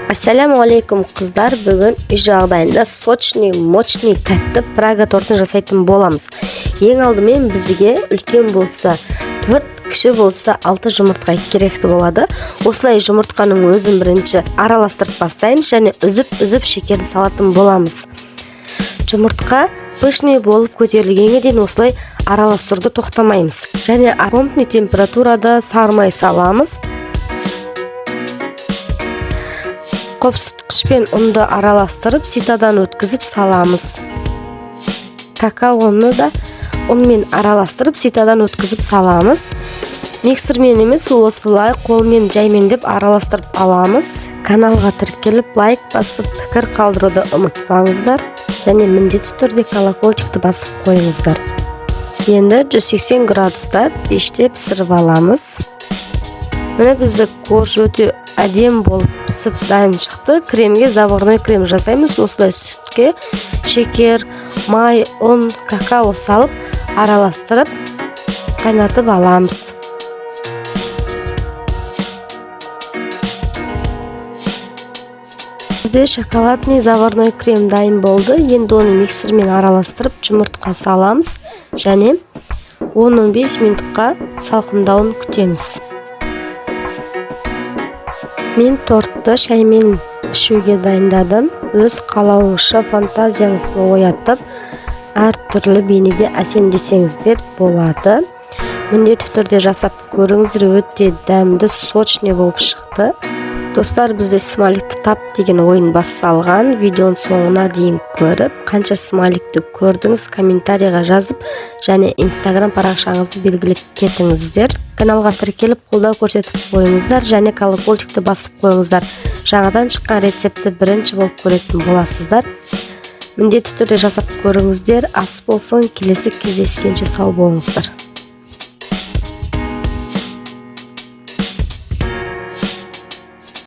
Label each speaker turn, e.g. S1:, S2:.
S1: Ассаламу алейкум қыздар, бүгін үй жағдайында сочный, мощный, тәтті прага тортын жасайтын боламыз. Ең алдымен бізге үлкен болса 4, кіші болса 6 жұмыртқа керекті болады. Осылай жұмыртқаның өзін бірінші араластырып бастаймыз және үзіп шекерді салатын боламыз. Жұмыртқа пышный болып көтерілгенге дейін осылай араластыруды тоқтамаймыз. Және комнатный температурада сарымай саламыз. Қопсытқышпен ұнды араластырып, ситадан өткізіп саламыз. Какаоны да ұнмен араластырып, ситадан өткізіп саламыз. Миксермен емес, осылай қолмен жаймендеп араластырып аламыз. Каналға тіркеліп, лайк басып, пікір қалдыруды ұмытпаңыздар. Және міндетті түрде колокольчикті басып қойыңыздар. Енді 180 градуста пеште пісіріп аламыз. Міне бізді корж өте әдем болып пісіп дайын шықты. Кремге заварной крем жасаймыз. Осылай сүтке шекер, май, ұн, какао салып, араластырып, қайнатып аламыз. Бізде шоколадный заварной крем дайын болды. Енді оны миксермен араластырып, жұмыртқа саламыз және 10-15 минутқа салқындауын күтеміз. Мен тортты шаймен ішуге дайындадым. Өз қалауыңызша фантазияңызды оятып, әртүрлі бейнеде әсемдесеңіздер болады. Міндетті түрде жасап көріңіздер, өте дәмді, сочный болып шықты. Достар, бізде смайликті тап деген ойын басталған. Видеоның соңына дейін көріп, қанша смайликті көрдіңіз, комментарийға жазып, және Instagram парақшаңызды белгілеп кетіңіздер. Каналға тіркеліп, қолдау көрсетіп қойыңыздар, және колокольчикті басып қойыңыздар. Жаңадан шыққан рецепті бірінші болып көретін боласыздар. Міндетті түрде жасап көріңіздер. Ас болсын, келесі кездескенше сау болыңыздар.